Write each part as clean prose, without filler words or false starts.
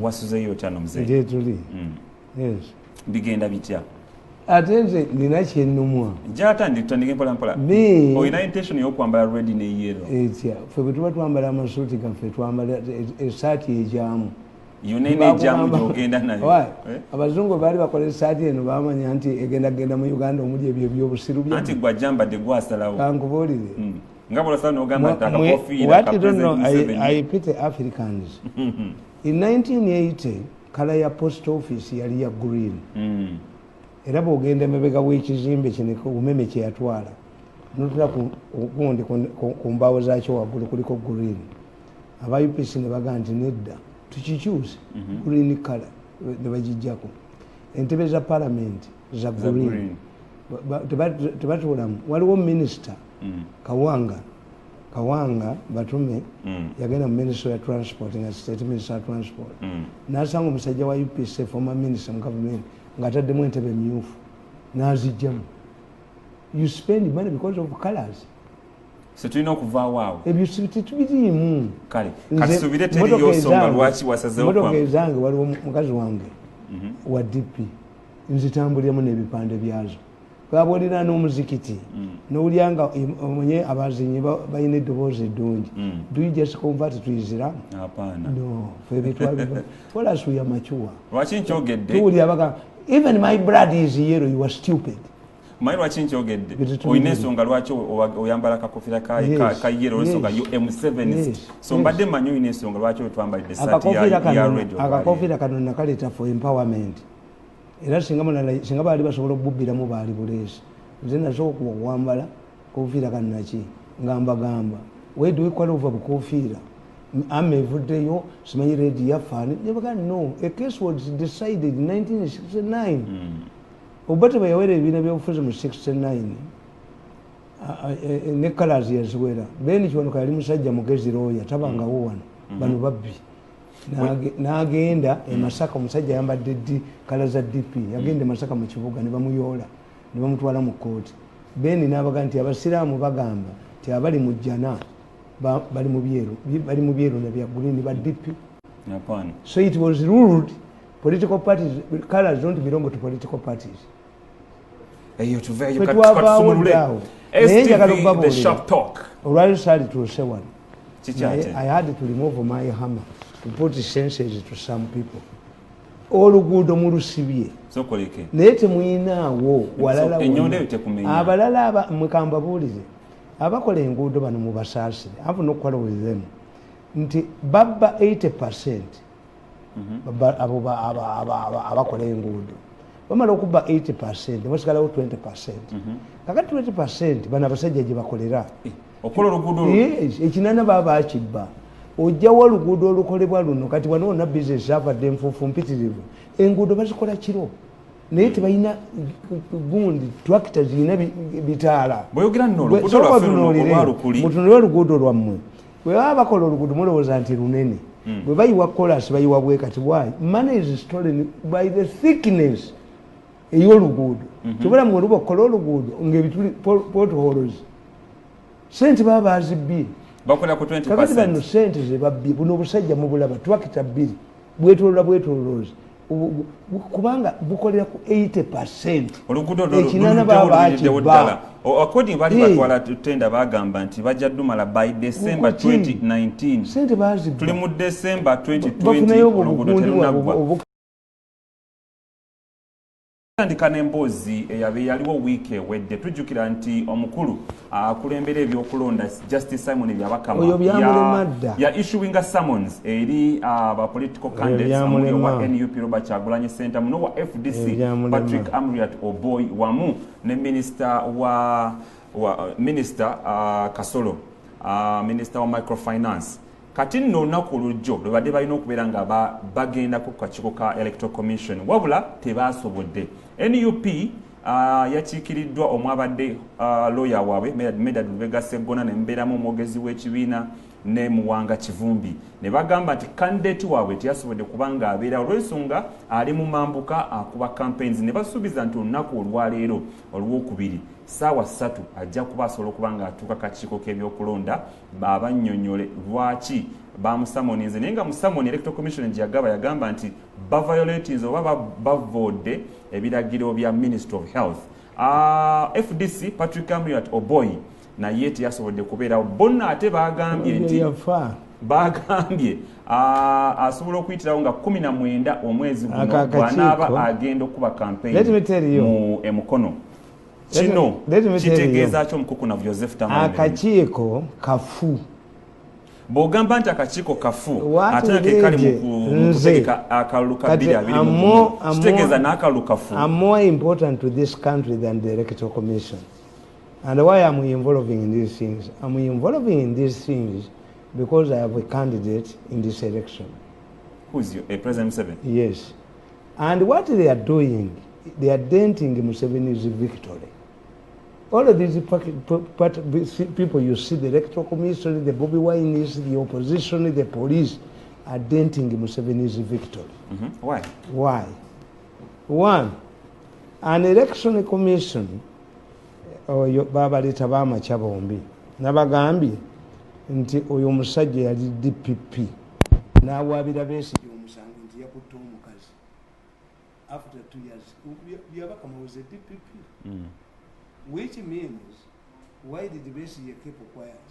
wasuzeyo kyano mzee nje tuli yes bigenda bitya atenze nina kyennumwa jata nditandike mpola mpola oyina intention y'okwambala red ne yellow etya ffe bwe tuba twambala amasuuti gaffe twambala esaati ejyamu yonene ejyamu gyogenda nayo abazungu baali bakola esaati eno bamanya nti egenda mu Uganda omuli ebyo ebyobusiru bya anti gwajambadde gwasalawo kankubuulire nga bw'olosala n'ogamba nti akakofiira what you don't know I pity Africans in 1980 kala ya post office yali ya green era bw'ogenda emabega w'ekizimbe kino omumeme kye yatwala notula kugundi ku mbaawo zaakyo waggulu kuliko green aba UPC ne bagaa nti nedda tukikyuse green color ne bagijjako entebe za parliament za green tebatulamu waliwo minister Kawanga Batume yagenda mu minister ya transport nga state minister of transport n'asanga omusajja wa UPC former minister mu government ng'ataddemu entebe myufu n'azijjamu. You spend money because of colors. So tulina okuvaawo awo ebyo titubiriimu kale kati subire teriyo nsonga lwaki wasazeewo motoka ezange waliwo mukazi wange wa DP nzitambuliramu n'ebipande byazo bw'abolira n'omuzikiti n'olyanga omunye abazinyi balina eddoboozi eddungi do you just convert to Islam? Hapana. No, fe bitwala for us we are mature. Lwaki nkyogedde tuwuli abaga even my blood is yellow, you are stupid. Mayi lwaki nkyogedde oyina ensonga lwaki oyambala kakofira ka yellow olwensonga yo M7 so mbadde manyi oyina ensonga lwaki otwambalidde saati ya radio akakofira kano nakaleeta for empowerment era singa baali basobola okububbiramu baali buleesi nze nasooka okuwambala kofiira kano naki ngamba where do we call over bukofiira ame evuddeyo simanyi redi yafaani nebaga no a case was decided in 1969 obate bayawera ebibiina byobufuzi mu 69 ne colors yaziwera beni kiwanuka yali musajja mugezi looya tabangawo wano bano babbi n'agenda e Masaka omusajja ayambadde kala za DP yagenda e Masaka mu kibuga ne bamuyoola ne bamutwala mu kkooti beni n'abaga nti abasiraamu bagamba nti abali mu jjana bali mu byeru na bya green ba DP. So it was ruled political parties colors don't belong to political parties. Eyo tuveyo the shop talk. Right side to say one. I had to remove my hammer to put senses to some people. Oluguudo mu lusibye sokoleke naye temuyinaawo walala enyonde tekumenya abalala mukamba buulize abakola enguudo bano mu basaasire abo nokukola with them nti babba 80% abakola enguudo bamala okubba 80% wasigalawo 20% kakati 20% bano abasajja gye bakolera okola oluguudo ekinana baba akibba ojjawo oluguudo olukolebwa luno kati wanoona business avadde enfuufu mpitirivu enguudo bazikola kiro naye tebalina gundi tractor zirina bitaala mutunulire oluguudo lwammwe bwe baba bakola oluguudo mulowooza nti lunene bwe bayiwa kolasi bayiwa bwe kati why money is stolen by the thickness ey'oluguudo tubula mu oluba okukola oluguudo ng'ebituli potholes sente baba bazibbye bakola ku 20%. Kakati bano sente ze babbi buno obusajja mu bulaba twakita bbiri bwetoloozi kubanga bukolera ku 80%. Oluguudo ekinana baba akibba according bali batwala tenda bagamba nti bajja dumala by December 2019 sente bazibba tuli mu December 2020 oluguudo terunabba andika n'emboozi yaliwo wiiki ewedde tujjukira nti omukulu akulembera ebyokulonda Justice Simon Byabakama ya issuing a summons eri aba political candidates wa NUP Robert Kyagulanyi Center muno wa FDC Patrick Amriat Oboy wamu ne minister Kasolo minister wa microfinance kati nno olunaku olujjo lwe badde balina okubeera nga bagenda ku kakiiko ka electoral commission wabula tebaasobodde NUP yakiikiriddwa omwabadde lawyer waabwe Medad Lubega Sseggona ne mubeeramu omwogezi w'ekibiina ne Muwanga Kivumbi ne bagamba nti candidate waabwe teyasobodde kubanga abeera olw'ensonga ali mu mambuka akuba campaigns ne basuubiza nti olunaku olwaleero olwokubiri ssaawa 3 ajja kuba asobola okuba nga atuuka kakiiko k'ebyokulonda babannyonnyole lwaki bamusamoninze naye nga musamoni electoral commission gyagaba yagamba nti baviolatins oba bavodde ebiragiro bya Ministry of Health. FDC Patrick Amriat Oboy naye teyasobodde kubeerawo bonna ate bagambye nti asobola okuyitirawo nga 19 omwezi guno bw'anaaba agenda okuba campaign mu emukono. Kino kitegeeza ki omukukuna Joseph Tamale? Akakiiko Kafu bw'ogamba nti akakiiko Kafu ate nake kali mu kutegeka akalulu ka 2020 kitegeeza n'akalulu Kafu. I'm more important to this country than the Electoral Commission. And why am I involving in these things? I'm involving in these things because I have a candidate in this election. Who's your President Museveni? Yes. And what they are doing, they are denting Museveni's victory. All of these people you see, the Electoral Commission, the Bobby Wines, the opposition, the police, are denting Museveni's victory. Why? Why? One, an election commission, baba leta bamaca bombi nabagambye nti oyo omusajja yali DPP n'awaabira Besigye omusango nti yakutte omukazi after 2 years Byabakama was a DPP. Which means why did Besigye keep quiet?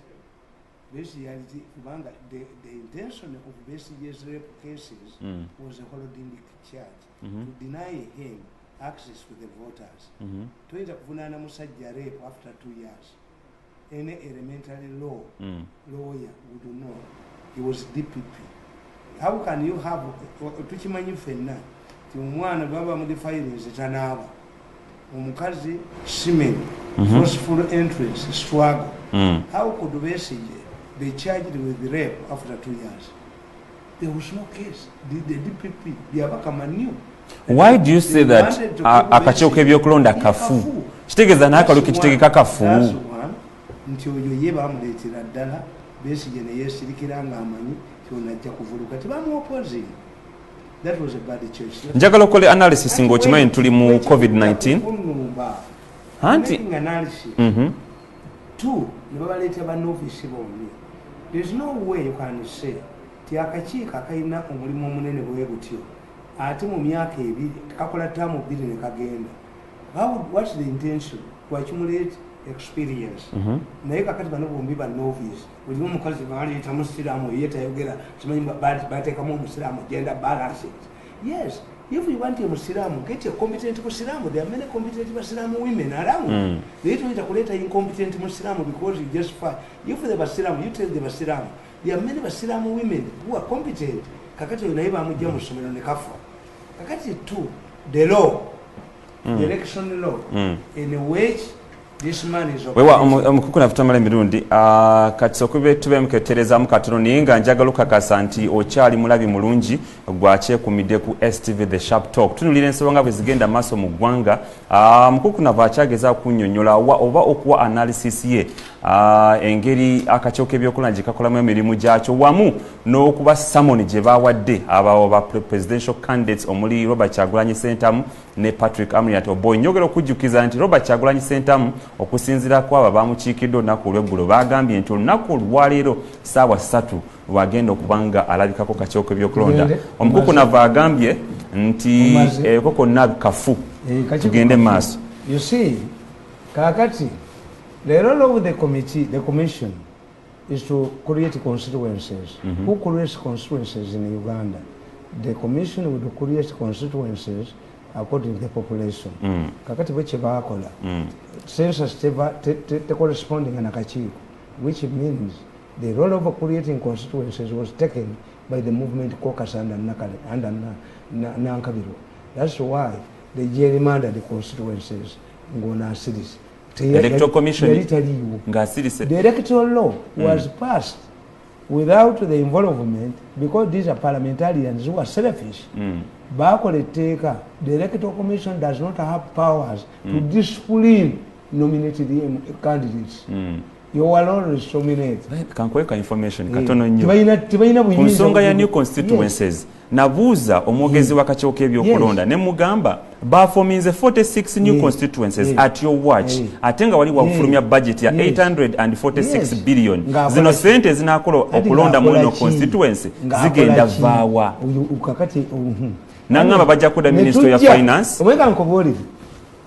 Besigye kubanga the intention of Besigye's rape cases was a holding charge to deny him access to the voters. Toyinza kuvunaana musajja rape after 2 years. Any elementary law lawyer would know he was DPP. How can you have tukimanyi ffenna ti omwana baba mu defiance tanaaba omukazi semen forceful entrance struggle. How could Besigye be charged with rape after 2 years? There was no case. The DPP Byabakama knew. Why do you say that akakiiko k'ebyokulonda Kafu? Kitegeeza n'akalu kekitegeka Kafu. Nti oyo ye bamuleetera ddala Besigye ne yeesirikira ng'amanyi kyonajja kuvuluka tebamuopposing. That was a bad choice. Njagala okole analysis ng'okimanyi tuli mu COVID-19. Anti two ne babaleetera bannoofisi bombi. There's no way you can say ti akakiiko akalina omulimu omunene bwe butyo ate mu myaka ebiri kakola ttaamu bbiri ne kagenda. What's the intention? To accumulate experience. Naye kakati bano bombi ba novice buli omukazi baleeta musiraamu ye tayogera kimanyi bateekamu omusiraamu gender balance. Yes, if you want a Muslim, get a competent Muslim. There are many competent Muslim women around. They don't need to incompetent Muslim because you just fight. If the Muslim, you tell the Muslim, there are many Muslim women who are competent. Kakati unaiba mujia musumeno ne Kafu. Kakati two, the law, the election law, in which this man is wewa omukukuna Tamale Mirundi kati okube tube mketereza mukatono ninga njagala okakasa nti okyali mulabi mulungi gwache kumide ku STV the Sharp Talk tunulire ensonga bwe zigenda maso mu ggwanga mukukuna vaachageza kunnyonnyola oba okuwa analysis ye engeri akakiiko k'ebyokulonda gye kakolamu emirimu gyakyo wamu n'okuba summon gye bawadde abawo ba presidential candidates omuli Robert Kyagulanyi Ssentamu ne Patrick Amriat Oboy. Njogera okujjukiza nti Robert Kyagulanyi Ssentamu okusinziira ku abo bamukiikidde olunaku olw'eggulo bagambye nti olunaku olwaleero ssaawa 3 lwagenda okubanga alabikako kakiiko k'ebyokulonda. Omukukunava agambye nti konna Kafu tugende maaso. You see, kakati the role of the committee, the commission, is to create constituencies. Who creates constituencies in Uganda? The commission would create constituencies according to the population. Kakati bwe bakola census te corresponding na akakiiko, which means the role of creating constituencies was taken by the movement caucus and Nankabiro. That's why they gerrymandered the constituencies ngona cities. The Electoral Commission the Electoral law was passed without the involvement, because these are parliamentarians who are selfish, the electoral commission does not have powers to discipline nominated candidates. You are always nominated. Kankweka information katono nnyo. Ku nsonga ya new constituencies. Nabuuza omwogezi wa Kakyoko ebyokulonda ne mugamba baforminze 46 new constituencies at your watch. Ate nga wali wafulumya budget ya 846 billion. Zino sente zinakola okulonda mu ino constituency zigenda vaawa. Nangamba bajja kuda Minister ya Finance. Omweka nkoboli.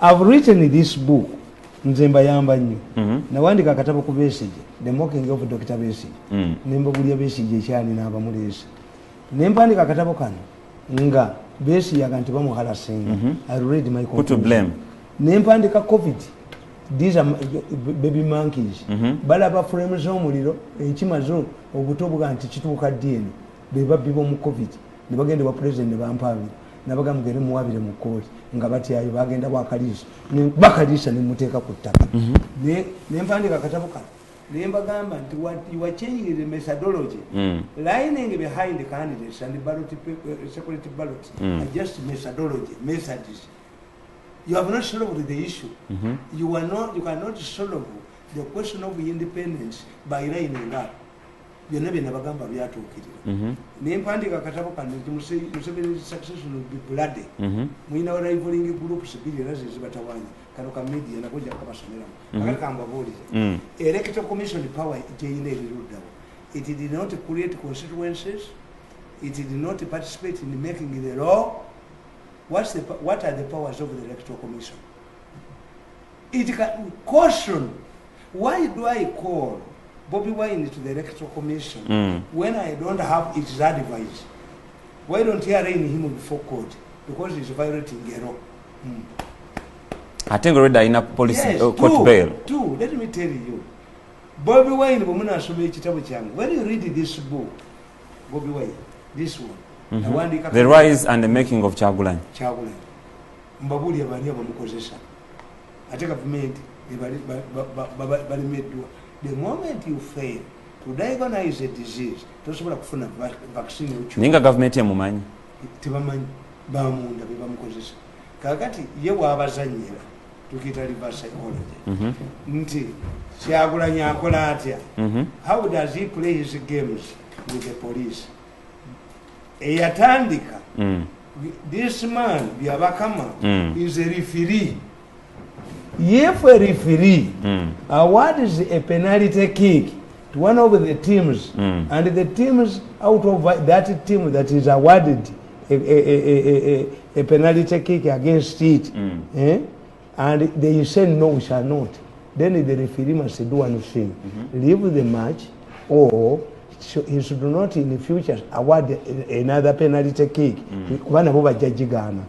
I've written this book. Nzemba yamba nnyo. Nawandika akatabo ku Besigye, The Mocking of Dr. Besigye. Nembabulya Besigye ekyali n'abamulesa. Nempandika akatabo kano nga Besigye aganti bamuharasinga. I read my who to blame. Nempandika COVID. These are baby monkeys. Balaba frames z'omuliro ekimazo obuto buga nti kituuka ddiini beba bibo mu COVID. Ne bagende wa president ne bampabira. Nabagambere muwabire mu kooti nga batyayo bagenda bwakalisa bakalisa ne muteeka ku ttaka ne mpandika akatabo kano ne mbagamba nti you are changing the methodology lining behind the candidates and the ballot security ballots are just methodology methods. You have not solved the issue. You cannot solve the question of independence by lining up. Byonna bye nabagamba byatuukirira. Ne mpandika akatabo kano nti Museveni succession will be bloody. Mwina wa rivaling groups bili era zibatawanyi kano ka media nakoja kabasomeramu. Akali kambabuulire. Electoral Commission power iteine ebiruddawo. It did not create constituencies. It did not participate in making the law. What are the powers of the Electoral Commission? It can caution. Why do I call Bobby Wine to the Electoral Commission when I don't have its advice? Why don't you arraign him before court? Because he's violating a law. I think already in a policy court bail. Two, let me tell you. Bobby Wine, when you read this book, Bobby Wine, this one, The Rise and the Making of Kyagulanyi. Mbabuli abali abamukozesa. Ate government the moment you fail to diagnose a disease, tosobola kufuna vaccine uchu. Ninga government yamumanyi. Tibamanyi bamunda bebamukozesa. Kakati ye wabazanyira tukita reverse psychology. Nti Kyagulanyi akola atya. How does he play his games with the police? Eyatandika. This man Byabakama is a referee. If a referee awards a penalty kick to one of the teams, and the teams out of that team that is awarded a penalty kick against it, and they say no, we shall not, then the referee must do one thing: leave the match, or he should not in the future award another penalty kick. Kubana bo bajajigana.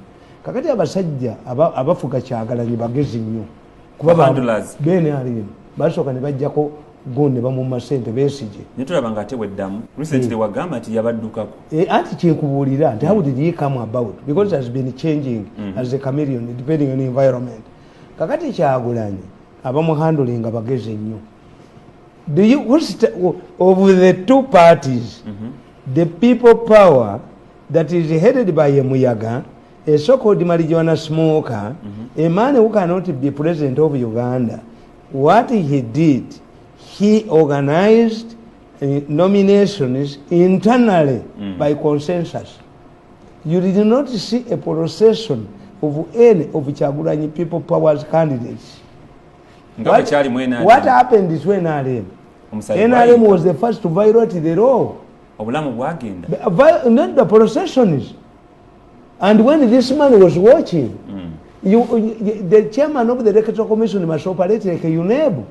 Kakati abasajja abafuga Kyagulanyi bagezi nnyo kuba bene ali basoka ne bajjako gonde bamumma sente Besigye nitulabanga ate weddamu recently wagamba nti yabaddukako anti kyekubuulira nti how did he come about, because it has been changing as a chameleon depending on the environment. Kakati Kyagulanyi abamuhandulinga bagezi nnyo. Do you of the two parties, the people power that is headed by a Muyaga, a so-called marijuana smoker, a man who cannot be president of Uganda, what he did, he organized nominations internally by consensus. You did not see a procession of any of Kyagulanyi people powers candidates. What happened is when NRM was the first to violate the law. Not the processions. And when this man was watching, the chairman of the Electoral Commission must operate like a UNEB.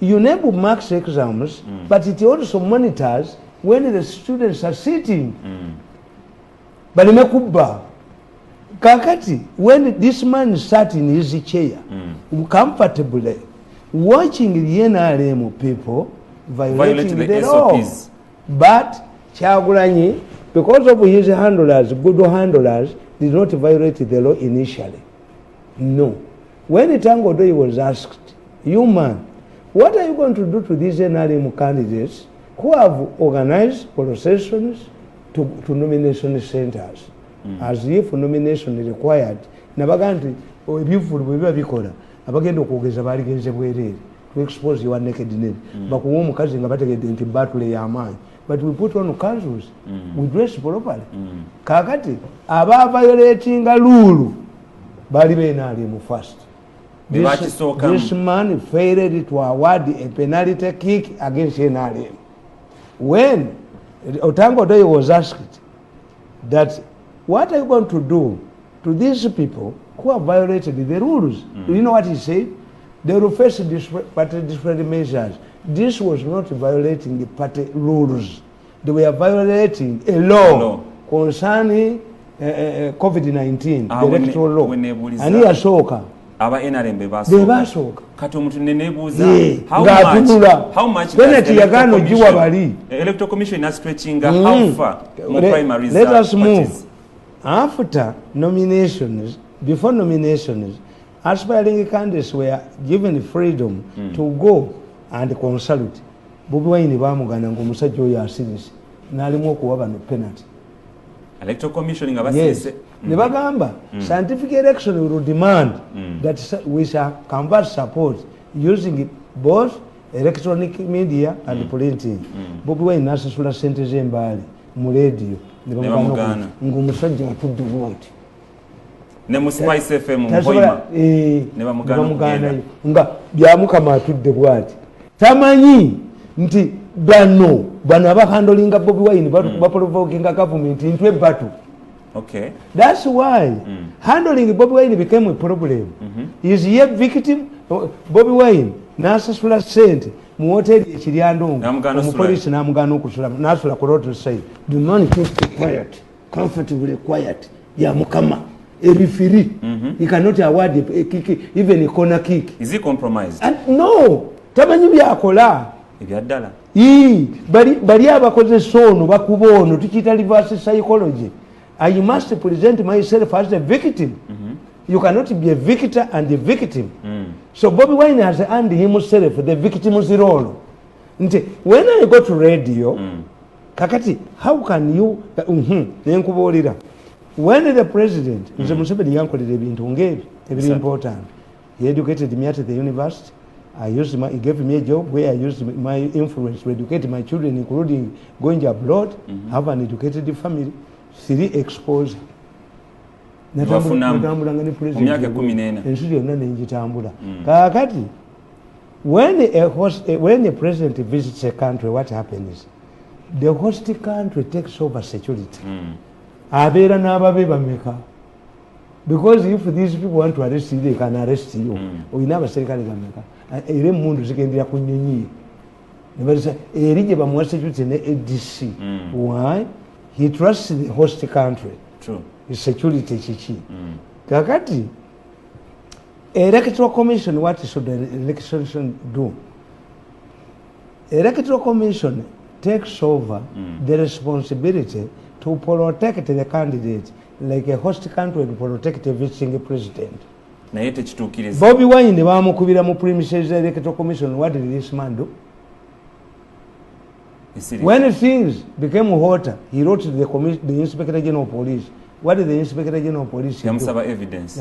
UNEB marks exams, but it also monitors when the students are sitting. But Kakati, when this man sat in his chair, comfortably, watching the NRM people violating the law. But Kyagulanyi, because of his handlers, good handlers, did not violate the law initially. No. When Tango Doi was asked, you man, what are you going to do to these NRM candidates who have organized processions to nomination centers as if nomination required nabaga nti ebivulu bwe biba bikola abagenda okwogeza baligenze bwereere to expose your nakedness bakuwa omukazi nga bategedde nti batule y'amaanyi but we put on casuals we dress properly kakati aba violatinga rule bali benalimu first. This man failed to award a penalty kick against NRM. When Otango Doye was asked that, what are you going to do to these people who have violated the rules? Do you know what he said? They will face different measures. This was not violating the party rules. They were violating a law concerning COVID-19, the electoral law. And he has soka. Aba NRM bebasoka kati omuntu nenebuuza how much penalty yagano jiwa bali electoral commission is stretching how far more primaries. Let us move after nominations. Before nominations, aspiring candidates were given freedom to go and consult. Bobi Wine bamugana ng'omusajja oyo asirise n'alimu okuwa bano penalty. Electoral commission nga basese nebagamba scientific election will demand that we shall convert support using both electronic media and printing. Bobi Wine nasasula sente z'embaali mu radio nebamugana ng'omusajja atudde bwoti ne mu Spice FM mpoima nebamugana nga byamukama atudde bwati tamanyi nti bano abakandolinga Bobi Wine baprovokinga government into a battle. Okay. That's why handling Bobi Wine became a problem. Is he a victim? Bobi Wine nasasula sente mu hoteli ekiryandongo omupoliisi namugana okusula nasula ku road side. The man kept quiet, comfortably quiet. Ya mukama a referee. He cannot award a kick, even a corner kick. Is he compromised? And no, tamanyi byakola ebyaddala bali abakoze sono bakubono tukita reverse psychology. I must present myself as a victim. You cannot be a victor and a victim. So Bobi Wine has earned himself the victim's role. When I go to radio, kakati, how can you nenkubolira? When the president is Museveni yankolera ebintu ngebi very important. He educated me at the university. He gave me a job where I used my influence to educate my children, including going abroad, have an educated family. 3 expose natambulanga ne president ensi yonna nenjitambula kakati when a president visits a country, what happens? The host country takes over security. Abeera n'ababe bameka, because if these people want to arrest you, they can arrest you. Oyina abaserikale bameka era emundu zigendera ku nnyonyi nebalisa eri gye bamuwa security ne ADC. Why? He trusts the host country. True. His security chichi. Kakati, electoral commission, what should the election commission do? Electoral commission takes over the responsibility to protect the candidate, like a host country to protect a visiting president. Bobi Wine bamukubira mu premises electoral commission. What did this man do? When things became hotter, he wrote to the Inspector General of Police. What did the Inspector General of Police do? Evidence.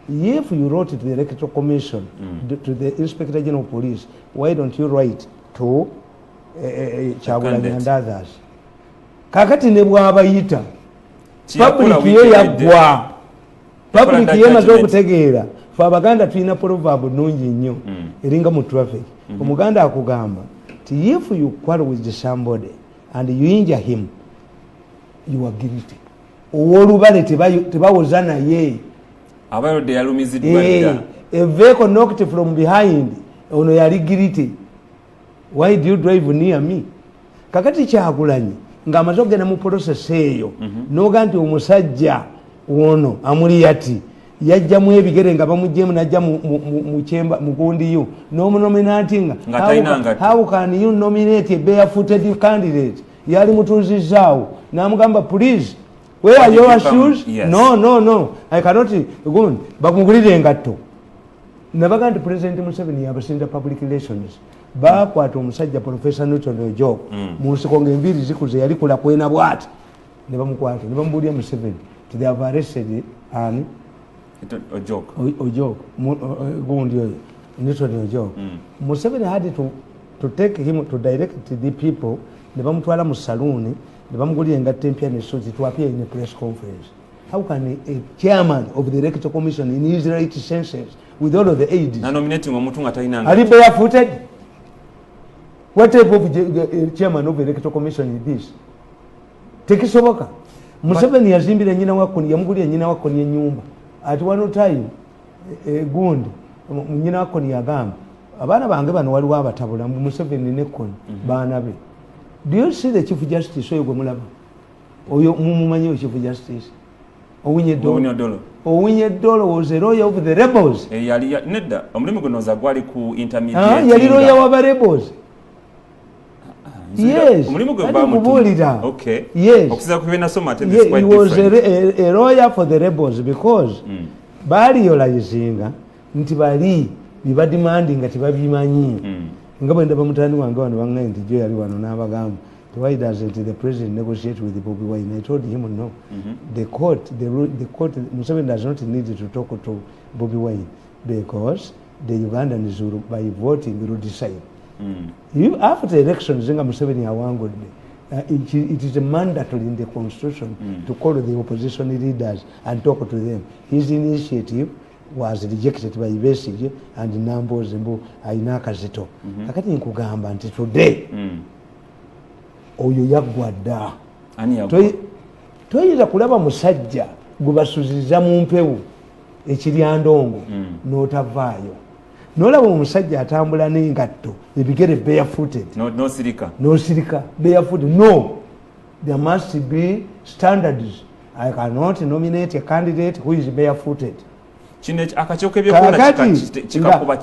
If you wrote to the Electoral Commission, to the Inspector General of Police, why don't you write to Kyagulanyi and others? Kakati ne bw'abayita public ye yaggwa, public ye maze okutegeera. Fe Abaganda tulina proverb nnungi nnyo eringa mu traffic. Omuganda akugamba, if you quarrel with somebody and you injure him, you are guilty. Owolubale tebawoza naye. Abayodde yalumiziddwa. A vehicle knocked from behind, ono yali guilty. Why do you drive near me? Kakati Kyagulanyi ng'amaze okugenda mu process eyo n'oga nti omusajja ono amuli yati yajjamu ebigere nga bamuggyemu najja mu kyemba mugundiyo n'omunominatinga. How can you nominate a barefooted candidate? Yali mutunzizaawo n'amugamba, please, where are your shoes? Yes. No, I cannot go. Bakumugulire engatto. Nebaga nti President Museveni yabasinza public relations. bakwata omusajja Professor Newton Ojogo mu nsiko ng'enviiri zikuze yali kula kwena bw'ati ne bamukwata ne bamubuulira Museveni they have arrested Ojogo gundi oyo Newton Ojogo. Museveni had to take him to direct the people ne bamutwala mu saloon ne bamugulira engatta empya ne suit to appear in a press conference. How can a chairman of the electoral commission in his right senses with all of the aides nominating omuntu nga talina are barefooted? What type of chairman of the electoral commission is this? Tekisoboka. Museveni yazimbira nyina wakoni yamugulira nyina wakoni ennyumba at one time gundi nyina wakoni yagamba abaana bange bano waliwo abatabula Museveni ne Kony baana be. Do you see the Chief Justice oyo gwe mulaba oyo mumumanyi Chief Justice Owinyeddolo was a lawyer of the rebels. Yali nedda omulimu guno za gwali ku intermediate yali lawyer wa rebels. Yes, omulimu gwe bamubuulira. Okay. Yes, okusiza ku bina soma ate is quite different. He was a lawyer for the rebels because baliolayizinga nti bali biba demanding nga tebabimanyi nga bwenda bamutani wange wano banga nti jo yali wano n'abagamba why doesn't the president negotiate with Bobi Wine? I told him no. The court Museveni does not need to talk to Bobi Wine because the Ugandans will, by voting will decide. After elections Museveni awangod it is mandatory in the constitution to call the opposition leaders and talk to them. His initiative was rejected by Besigye and Nambo Zimbu Aina Kazito. Akati nkugamba nti today oyo yaggwa dda toyinza kulaba musajja gwe basuziza mu mpewo ekiryandongo n'otavaayo n'olaba omusajja atambula n'engatto ebigere barefooted n'osirika barefooted. No, there must be standards. I cannot nominate a candidate who is barefooted.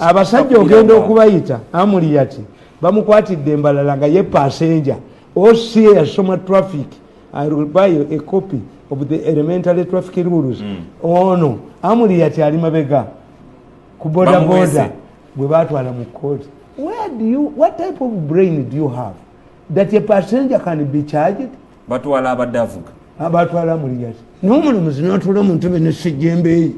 Abasajja ogenda okubayita amuli yati bamukwatidde embalala nga ye passenger OCA yasoma traffic. I will buy a copy of the elementary traffic rules. Ono amuli yati ali mabega ku boda boda bwe batwala mu court. What type of brain do you have that a passenger can be charged? Batwala abadavuga abatwala amuli yati n'omulamuzi n'atula mu ntebe ne sejjembe.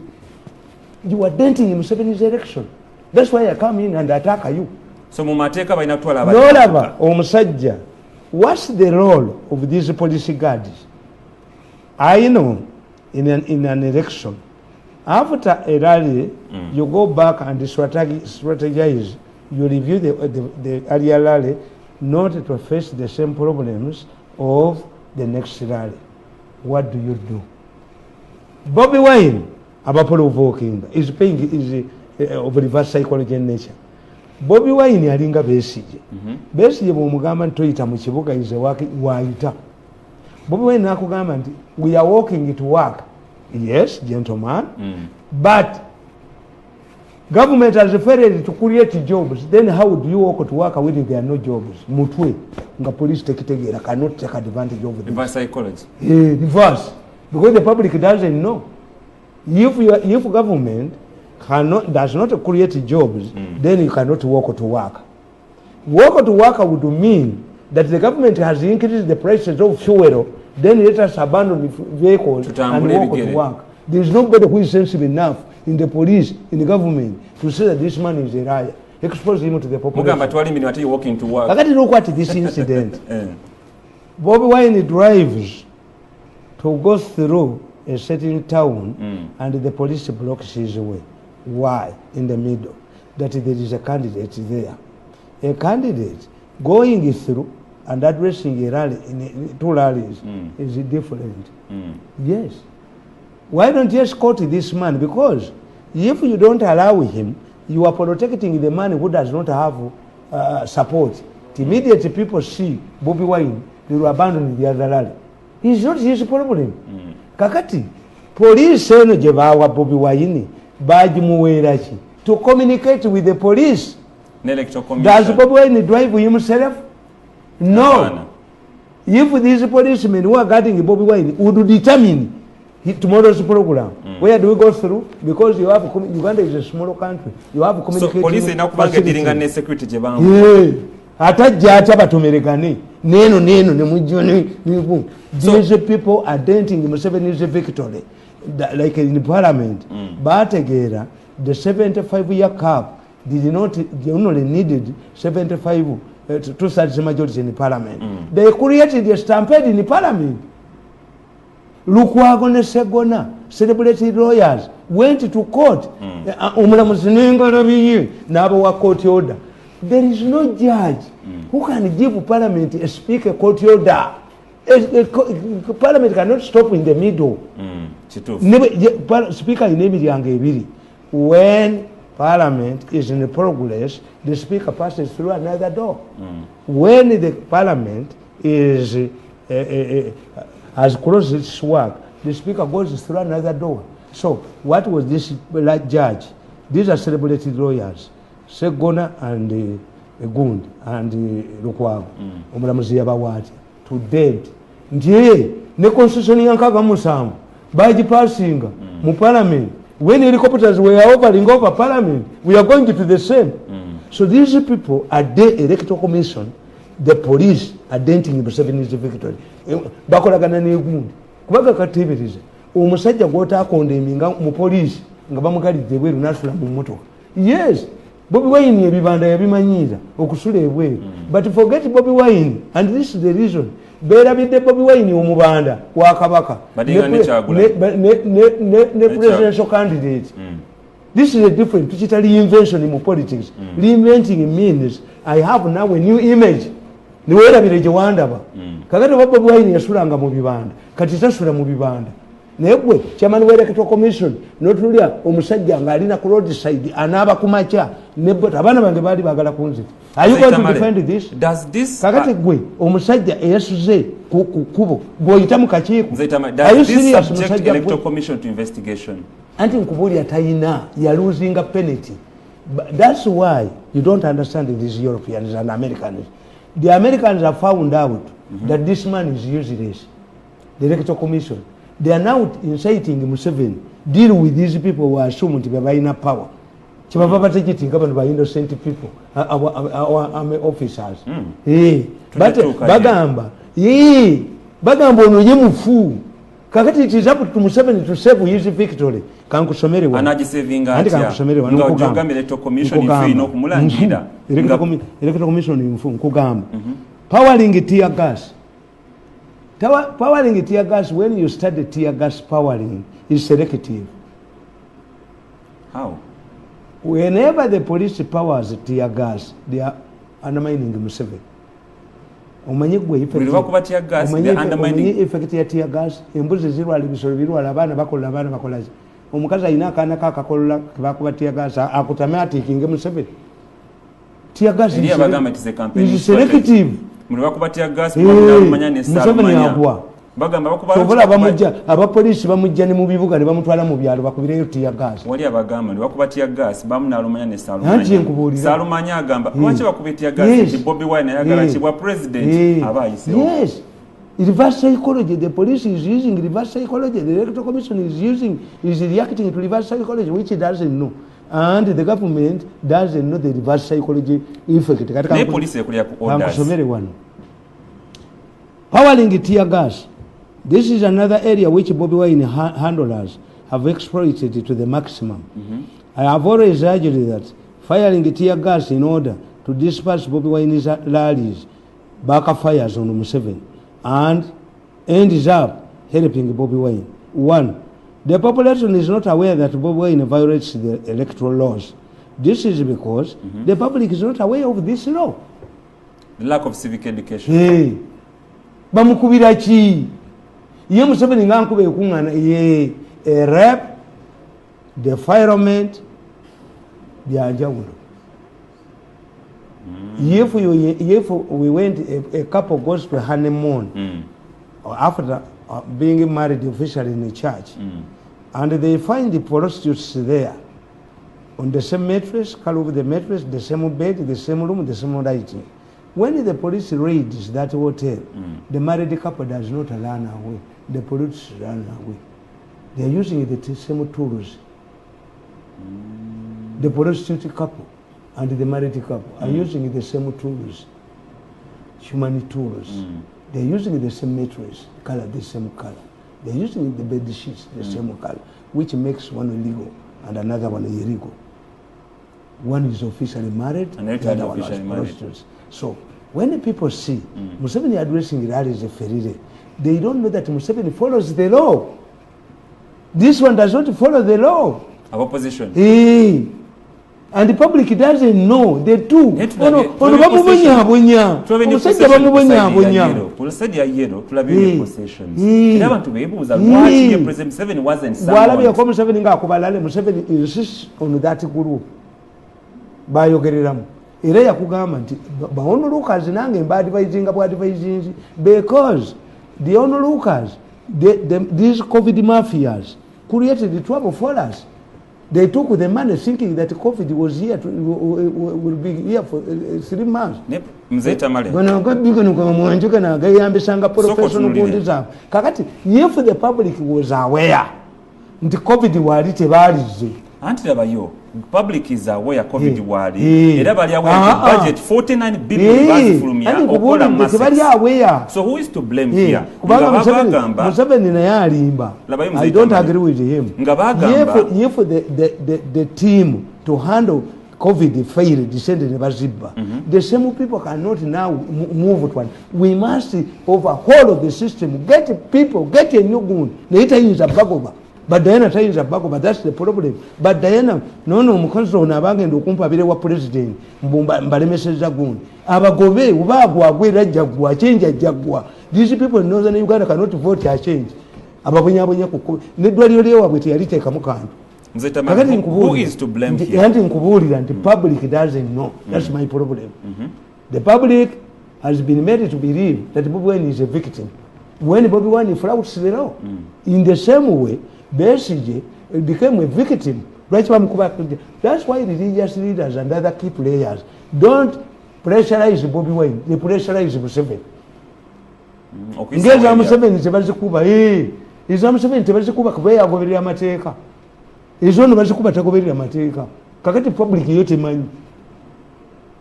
You are denting Museveni's election. That's why I come in and attack you. So mumateka balina kutwala n'olaba omusajja. What's the role of these policy guards? I know in an election, after a rally, you go back and strategize. You review the earlier rally, not to face the same problems of the next rally. What do you do? Bobi Wine, abaprovoking, is paying of reverse psychology in nature. Bobi Wine alinga Besigye. Besigye bw'omugamba nti toyita mu kibuga ize waayita. Bobi Wine n'akugamba nti we are walking to work. Yes, gentleman. But government has failed to create jobs. Then how do you walk to work when there are no jobs? Mutwe nga police tekitegeera cannot take advantage of this. Reverse psychology. Reverse. Because the public doesn't know. If government does not create jobs, then you cannot walk to work. Walk to work would mean that the government has increased the prices of fuel, then let us abandon the vehicles and walk to work. There is nobody who is sensible enough in the police, in the government, to say that this man is a liar. Expose him to the population. Mugamba walking to work. I can't look at this incident. Bobi Wine drives to go through a certain town and the police blocks his way. Why? In the middle. That there is a candidate there. A candidate going through and addressing a rally in two rallies is different. Yes. Why don't you escort this man? Because if you don't allow him, you are protecting the man who does not have support. Immediately people see Bobi Wine, they will abandon the other rally. It's not his problem. Kakati, police eno gye baawa Bobi Wine bagimuweera ki to communicate with the police. Does Bobi Wine drive himself? No. If these policemen who are guarding Bobi Wine would determine tomorrow's program. Where do we go through? Because you have Uganda is a small country. You have communicating. So police na kubanga dealing and security je bambu. Yeah. Atajja achaba tumerekane. Neno ne mujoni nibu. These people are denting Museveni's victory. Like in the parliament. Bategera the 75-year cap did not, they only needed 75 2/3 majority in the parliament. They created a stampede in the parliament. Lukwago ne Segona, celebrated lawyers, went to court. Court order. There is no judge who can give parliament a speaker court order. Parliament cannot stop in the middle. Speaker in the when parliament is in progress, the speaker passes through another door. When the parliament is has closed its work, the speaker goes through another door. So what was this judge? These are celebrated lawyers, Segona and Gund and Lukwago. Omulamuzi yabawati to dead. Ndiye ne constitution yankaga musamu passing mu parliament. When helicopters were hovering over parliament, we are going to do the same. So these people are the electoral commission, the police are denting Museveni's victory. Bakolagana ne Gund. Kubaga katibirize. Omusajja gwota akondeminga mu police nga bamugalidde bweru nasula mu motoka. Yes, Bobby Wine ebibanda yabimanyiza okusula ebweru. But forget Bobby Wine, and this is the reason. Berabidde Bobby Wine omubanda wa Kabaka. Ne presidential candidate. This is a different digital reinvention in politics. Reinventing means I have now a new image. Niwerabire gye wandaba. Kakati Bobby Wine yasulanga mu bibanda. Kati tasula mu bibanda. Nebwe chairman wa electoral commission notulia omusajja nga alina ku roadside anaba kumacha nebwe abana bange bali bagala kunzita. Are you going to defend this? Does this kakati gwe omusajja eyasuze ku kubo boyita mu kakiiko. Does this subject electoral commission to investigation? Anti nkubuli atayina ya losing a penalty. That's why you don't understand these Europeans and Americans. The Americans have found out that this man is useless. The electoral commission. They are now inciting Museveni deal with these people who assume to be in power. Chibaba taking government by innocent people, our army officers. But Bagamba, Bagamba no yemufu. Kakati it is up to Museveni to save his victory. Kankusomere wa. Anaji saving ati. Kankusomere wa. Nga ujoga electoral commission ifi no kumulangira. Electoral commission ifu nkugamba. Powering tear gas. Powering tear gas, when you study tear gas powering, is selective. How? Whenever the police powers tear gas, they are undermining Museveni. Effect ya tear gas, embuzi zirwala bisoro birwala abana bakola. Omukazi ayina akaana kakakolola bakuba tear gas akutamati kinge Museveni. Tear gas is selective. Mulibakubatia gas mumanya ne Museveni bagamba bakubala bamujja abapolisi bamujja ne mu bibuga ne bamutwala mu byalo bakubireyo tear gas. Wali abagamba ne bakubatia gas bamnalumanya ne Salumanya. Salumanya agamba lwaki bakubatia gas Bobby Wine ayagala kibwa president abayise. Yes. Reverse psychology, the police is using reverse psychology, the electoral commission is reacting to reverse psychology, which it doesn't know. And the government doesn't know the reverse psychology effect. The police orders. Powering tear gas. This is another area which Bobby Wine handlers have exploited to the maximum. I have always urged that firing tear gas in order to disperse Bobby Wine's rallies backfires on Museveni and ends up helping Bobby Wine. 1. The population is not aware that Bobby Wine violates the electoral laws. This is because the public is not aware of this law. The lack of civic education. Bamukubira ki? Ye Museveni ngankube ekungana ye rap, defilement, byanjawulo. If we went, a couple goes to honeymoon after being married officially in the church, and they find the prostitutes there on the same mattress, color of the mattress, the same bed, the same room, the same lighting. When the police raids that hotel, the married couple does not run away. The police run away. They are using the same tools. The prostitute couple and the married couple are using the same tools, human tools. They are using the same mattress, color, the same color. They are using the bed sheets, the same color, which makes one illegal and another one illegal. One is officially married, and the other one is prostitutes. So when the people see Museveni addressing Irari as a ferire, they don't know that Museveni follows the law. This one does not follow the law. Our opposition. And the public doesn't know. They do. Museveni insists on that group. Bayogereramu. Era yakugamba nti baonulukazi nange mbadivayizinga bwadivayizinzi because the onulukas, these COVID mafias created trouble for us. They took the money thinking that COVID was here will be here for 3 months. Mzee Tamale. Kakati, if the public was aware the COVID wali tebalize. Anti public is aware COVID wali. Era bali aware budget 49 billion fulumia okola masses. So who is to blame here? Museveni naye alimba. I don't agree with him. If the team to handle COVID failed, descended in Bazibba, the same people cannot now move to one. We must overhaul the system, get people, get a new gun. Later use a bagoba. But Diana tries a bagoba, that's the problem. But Diana, no, Mukonso, Nabang and Ukumpa wa president, Mbaremes Zagun. Abagove, Ubagua, Guera Jagua, change a Jagua. These people in northern Uganda cannot vote a change. Ababunya, Nedwario with Yarite Kamukan. Who is to blame here? And the public doesn't know. That's my problem. The public has been made to believe that Bobi Wine is a victim. When Bobi Wine flouts the law, in the same way, Besigye became a victim. That's why religious leaders and other key players don't pressurize Bobi Wine. They pressurize Museveni. Ngeza Museveni tebazikuba. Izo Museveni tebazikuba kubeya agoberera amateeka. Izo no bazikuba tagoberera amateeka. Kakati public yote manyi.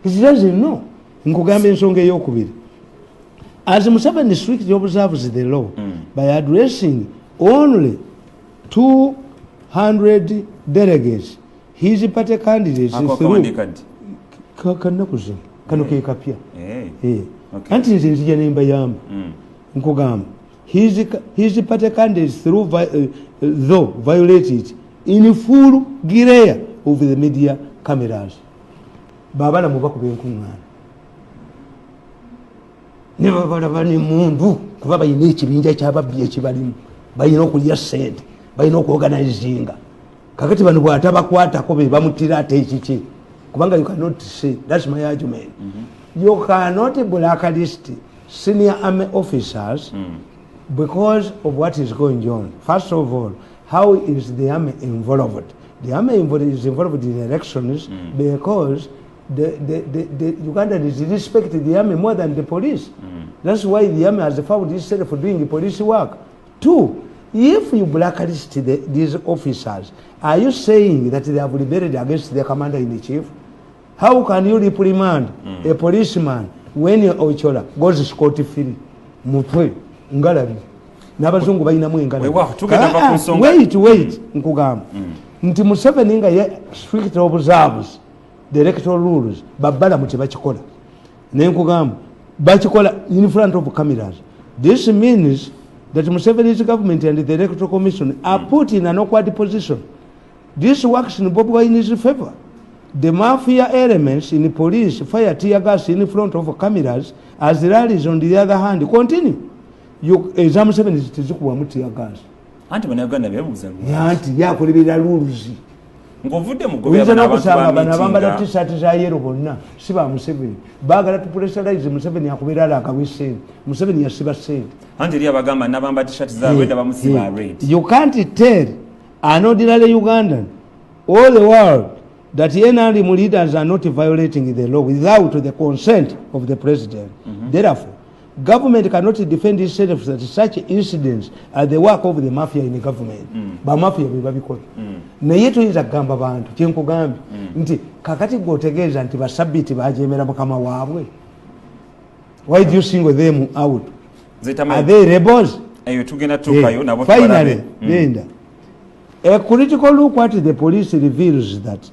It doesn't know. Nkugambe ensonga ey'okubiri. As Museveni strictly observes the law by addressing only 200 delegates, his party candidates through his party candidates through though violated in full glare of the media cameras. Babana mubaku benkungana. Never bani mundu kuba bayine ekibinja kyababbi ekibalimu bayina okulya sente bayina okuorganizinga kakati bano bwatabakwatako be bamutira ate ekiki kubanga you cannot say. That's my argument. You cannot blacklist senior army officers because of what is going on. First of all, how is the army involved? The army is involved in elections because the Ugandans respect the army more than the police. That's why the army has found itself for doing police work. 2, if you blacklist these officers, are you saying that they have rebelled against their commander-in-chief? How can you reprimand a policeman when Ochola goes scot-free? Mutwe, ngalabi. Nabazungu bayinamu engalabi. Wait, nkugamba. Nti Museveni nga strict observes the electoral rules, babala muche bachikola. Nenkugamba, bachikola in front of cameras. This means that Museveni's government and the Electoral Commission are put in an awkward position. This works in Bobi Wine's favor. The mafia elements in the police fire tear gas in front of cameras as the rallies on the other hand continue. You exam 7 is tear gas. Anti Uganda bebuza. Anti yakolebera rules. Ngovude mugobera banabambala t-shirt za yero bonna siba Museveni bagala to pressurize Museveni yakubera la kawise Museveni yasiba sente anti liya bagamba nabamba t-shirt za wenda bamusiba red. You can't tell an ordinary Ugandan all the world that NRM leaders are not violating the law without the consent of the president. Therefore, Government cannot defend itself that such incidents are the work of the mafia in the government. Ba mafia be babikola. Naye tuyinza kugamba bantu kyenkugambye nti kakati gwotegeeza nti basabiti bajemera mukama waabwe. Why do you single them out? Are they rebels? Finally, a critical look at the police reveals that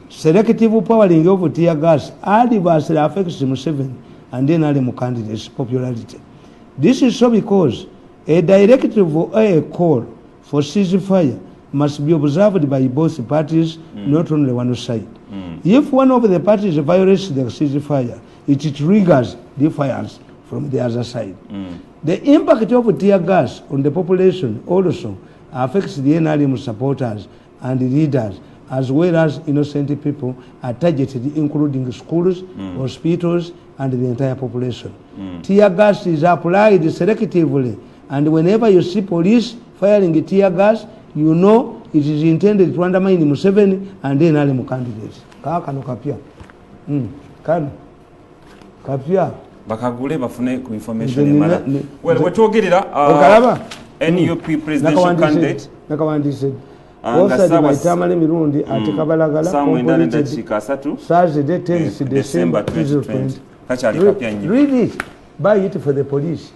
selective powering of tear gas adversely affects Museveni and then Alemu candidates' popularity. This is so because a directive or a call for ceasefire must be observed by both parties, not only one side. If one of the parties violates the ceasefire, it triggers defiance from the other side. The impact of tear gas on the population also affects the NRM supporters and leaders, as well as innocent people are targeted, including schools, hospitals, and the entire population. Tear gas is applied selectively, and whenever you see police firing tear gas, you know it is intended to undermine Museveni and the NRM candidates. Kano kapia. Kano kapia. Bakagule bafune ku information emala. Well, wetwogerera NUP presidential candidate nakawandise Osadi by Tamale Mirundi ate Kabalagala Thursday 10 December 2020. Read it, buy it for the police.